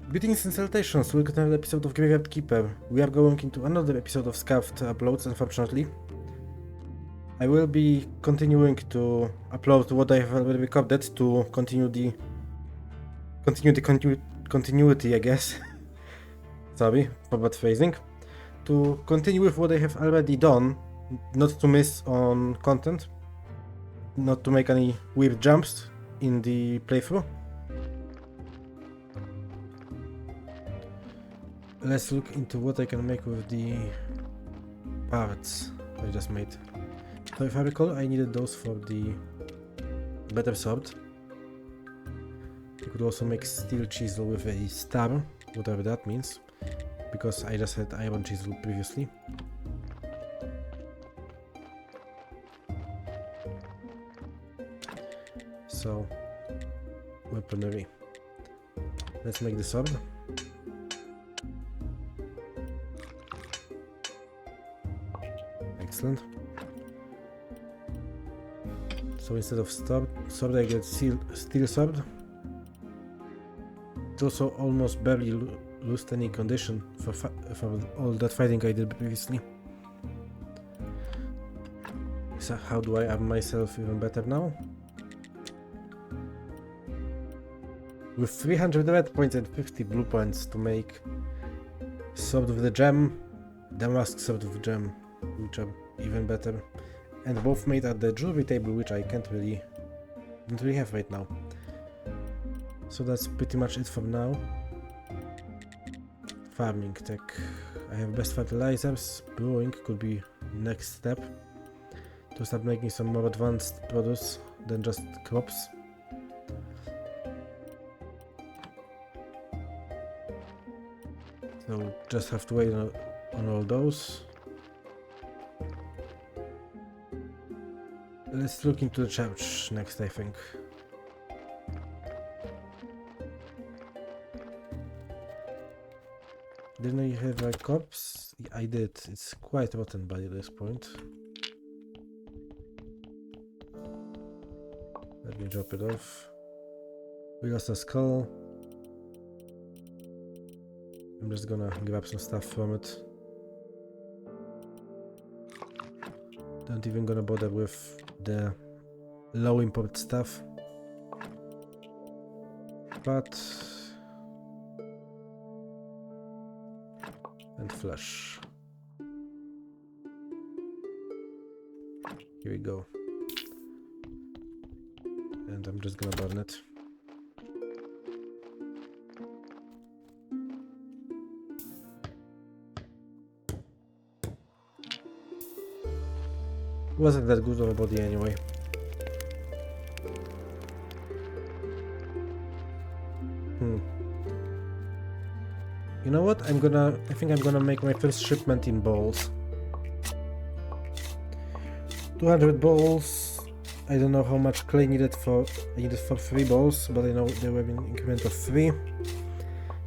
Greetings and salutations, welcome to another episode of Graveyard Keeper. We are going into another episode of scuffed uploads, unfortunately. I will be continuing to upload what I have already recorded to continue the continuity, I guess. Sorry for bad phrasing. To continue with what I have already done, not to miss on content, not to make any weird jumps in the playthrough. Let's look into what I can make with the parts I just made. So if I recall, I needed those for the better sword. I could also make steel chisel with a star, whatever that means, because I just had iron chisel previously. So, weaponry. Let's make the sword. Excellent. So instead of sword I get steel sword. It also almost barely lost any condition for all that fighting I did previously. So how do I arm myself even better now? With 300 red points and 50 blue points to make sword with the gem, damask sword with gem, which are even better, and both made at the jewelry table, which I don't really have right now. So that's pretty much it for now. Farming tech. I have best fertilizers. Brewing could be next step to start making some more advanced products than just crops. So just have to wait on all those. Let's look into the church next, I think. Didn't I have a corpse? I did. It's quite rotten by this point. Let me drop it off. We lost a skull. I'm just gonna grab some stuff from it. Don't even gonna bother with the low import stuff. But and flesh. Here we go. And I'm just gonna burn it. Wasn't that good of a body anyway. You know what? I think I'm gonna make my first shipment in bowls. 200 bowls. I don't know how much clay I needed for 3 bowls, but I know there will be an increment of 3.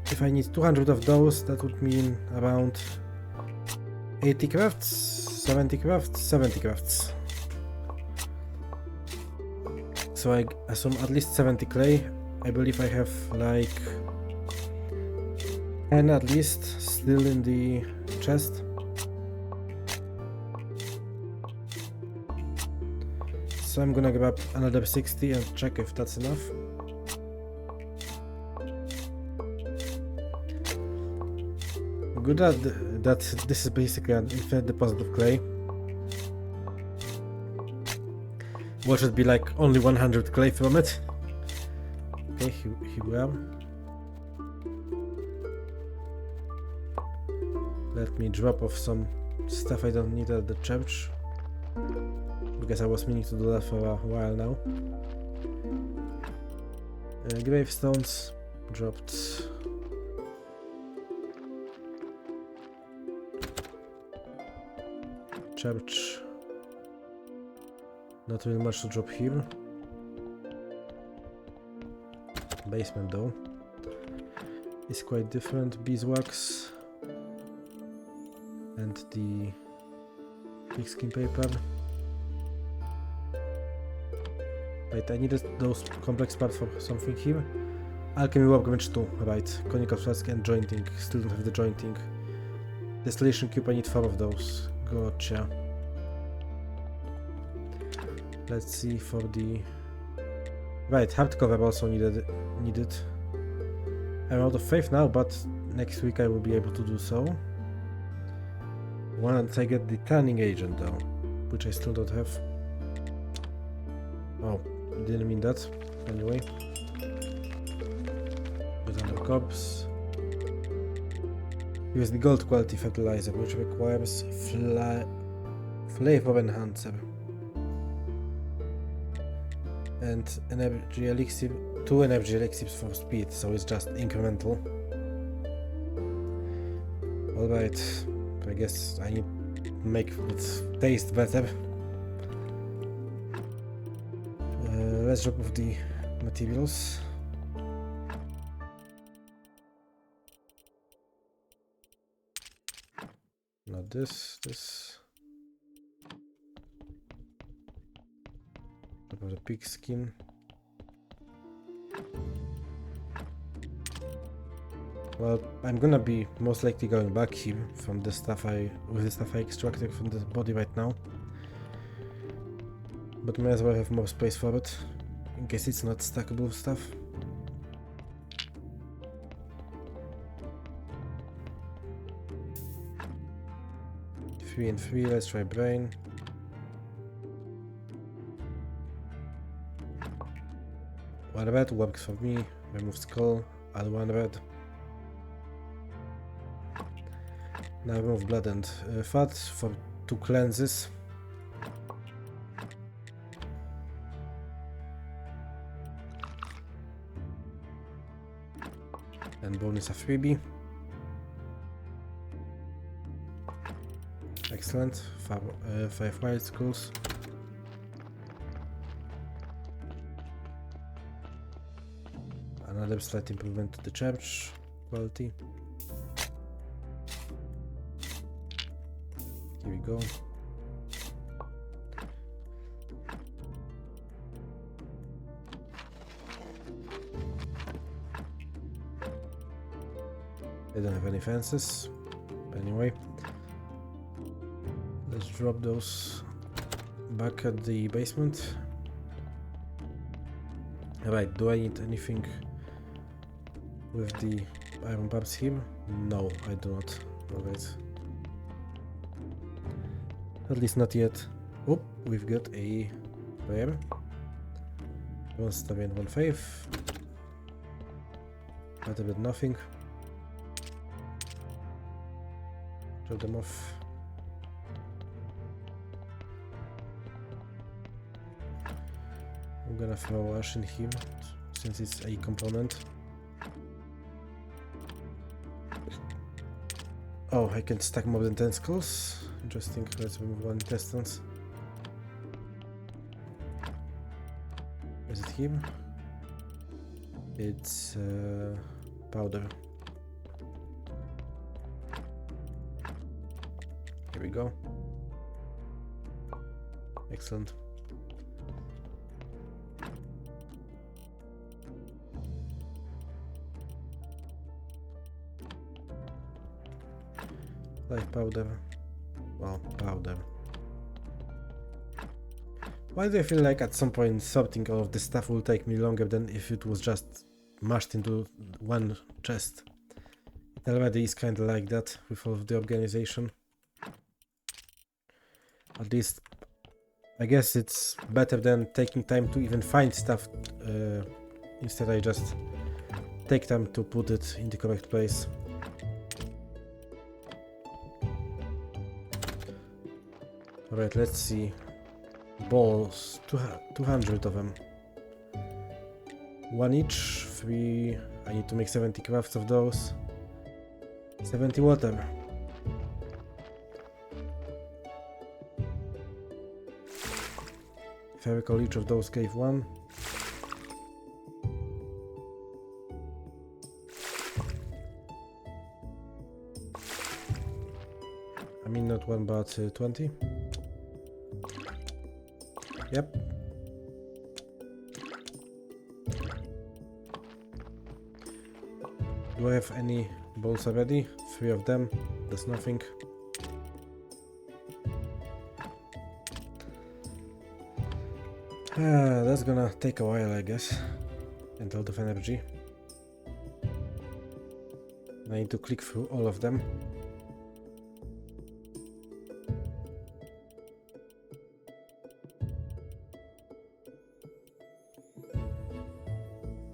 If I need 200 of those, that would mean around 80 crafts, 70 crafts, 70 crafts. So I assume at least 70 clay. I believe I have like 10 at least still in the chest. So I'm gonna grab another 60 and check if that's enough. Good that this is basically an infinite deposit of clay. What should be like only 100 clay from it. Okay, here we are. Let me drop off some stuff I don't need at the church, because I was meaning to do that for a while now. Gravestones dropped. Church. Not really much to drop here. Basement though. It's quite different. Beeswax. And the pigskin paper. Wait, I needed those complex parts for something here. Alchemy workbench 2, right. Conical flask and jointing. Still don't have the jointing. Distillation cube, I need 4 of those. Gotcha. Let's see for the... Right, hardcover also needed. I'm out of faith now, but next week I will be able to do so. Once I get the tanning agent though, which I still don't have. Oh, didn't mean that. Anyway. Put under corpse. Use the gold quality fertilizer, which requires flavor enhancer. And energy elixir, 2 energy elixirs for speed, so it's just incremental. Alright, I guess I need to make it taste better. Let's drop off the materials. Not this. Top of the pig skin. Well, I'm gonna be most likely going back here from the stuff with the stuff I extracted from the body right now. But may as well have more space for it, in case it's not stackable stuff. Three and 3, let's try brain. One red works for me. Remove skull, add 1 red. Now remove blood and fat for 2 cleanses. And bonus a freebie. Excellent. 5 wild skulls. Another slight improvement to the church quality. Here we go. They don't have any fences. Anyway, let's drop those back at the basement. Right, do I need anything with the iron barbs here? No, I do not. Alright. At least not yet. Oh, we've got a rare. 1 star and 1 faith. Better than nothing. Drop them off. I'm gonna throw ash in here since it's a component. Oh, I can stack more than 10 skulls. Interesting. Let's remove 1 intestines. Is it here? It's powder. Here we go. Excellent. Life powder. Well, powder. Why do I feel like at some point sorting all of this stuff will take me longer than if it was just mashed into one chest? It already is kind of like that with all of the organization. At least, I guess it's better than taking time to even find stuff. Instead I just take time to put it in the correct place. Alright, let's see. Balls, 200 of them. 1 each, 3. I need to make 70 crafts of those. 70 water. If I recall, each of those gave 1. I mean, not 1, but 20. Yep. Do I have any balls already? 3 of them. That's nothing. That's gonna take a while, I guess. And a lot of energy. I need to click through all of them.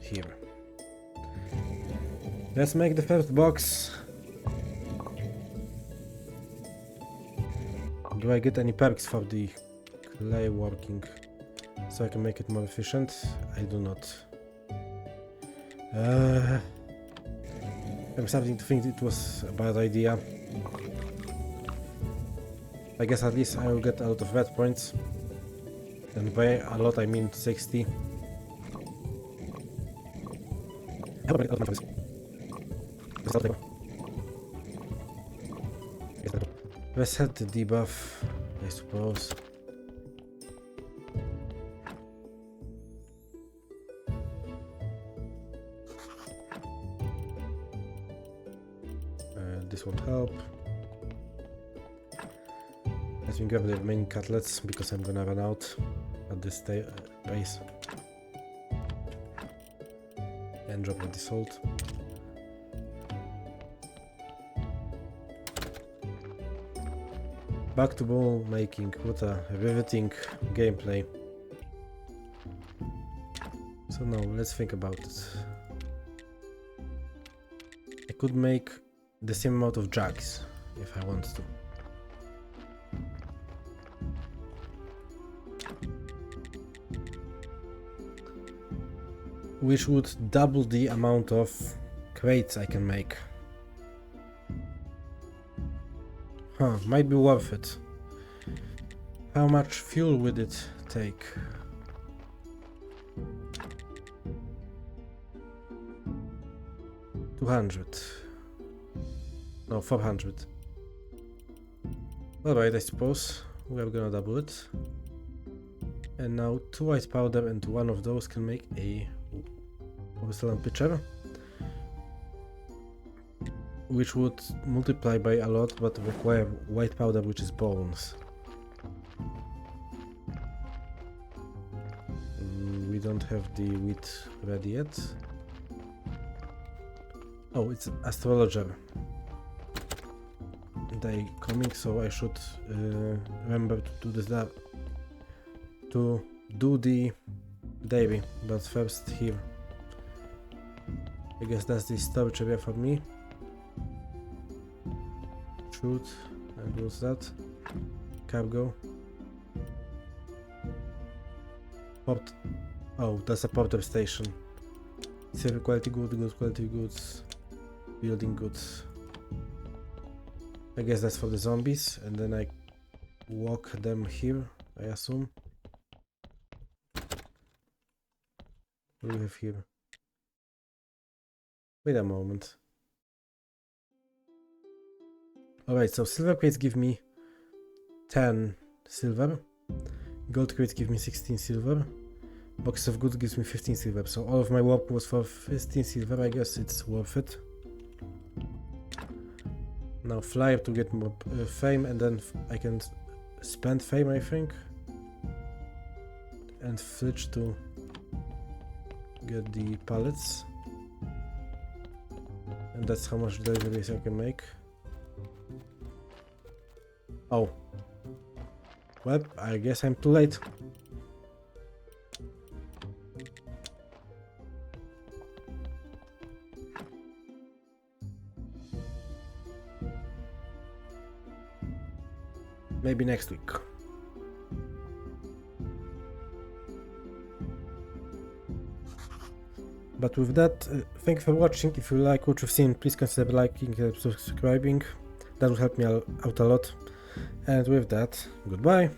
Here. Let's make the first box. Do I get any perks for the clay working so I can make it more efficient? I do not. I'm starting to think it was a bad idea. I guess at least I will get a lot of red points. And by a lot I mean 60. Let's set the debuff, I suppose. This won't help. Let me grab the remaining cutlets because I'm gonna run out at this pace. And drop the salt. Back to ball making. What a riveting gameplay. So now let's think about it. I could make the same amount of jugs if I want to. Which would double the amount of crates I can make. Might be worth it. How much fuel would it take? $200. No, 400. Alright, I suppose we're gonna double it. And now 2 white powder and 1 of those can make a porcelain pitcher, which would multiply by a lot but require white powder, which is bones. We don't have the wheat ready yet. Oh, it's astrologer day coming, so I should remember to do this, to do the dairy. But first here, I guess that's the storage area for me. Shoot, and what's that? Cargo. Port. Oh, that's a porter station. Silver quality goods, good quality goods, building goods. I guess that's for the zombies, and then I walk them here, I assume. What do we have here? Wait a moment. Alright, so silver crates give me 10 silver. Gold crates give me 16 silver. Box of goods gives me 15 silver. So all of my work was for 15 silver. I guess it's worth it. Now flyer to get more fame, and then I can spend fame, I think. And fridge to get the pallets. And that's how much deliveries I can make. Oh. Well, I guess I'm too late. Maybe next week. But with that, thank you for watching. If you like what you've seen, please consider liking and subscribing. That will help me out a lot. And with that, goodbye.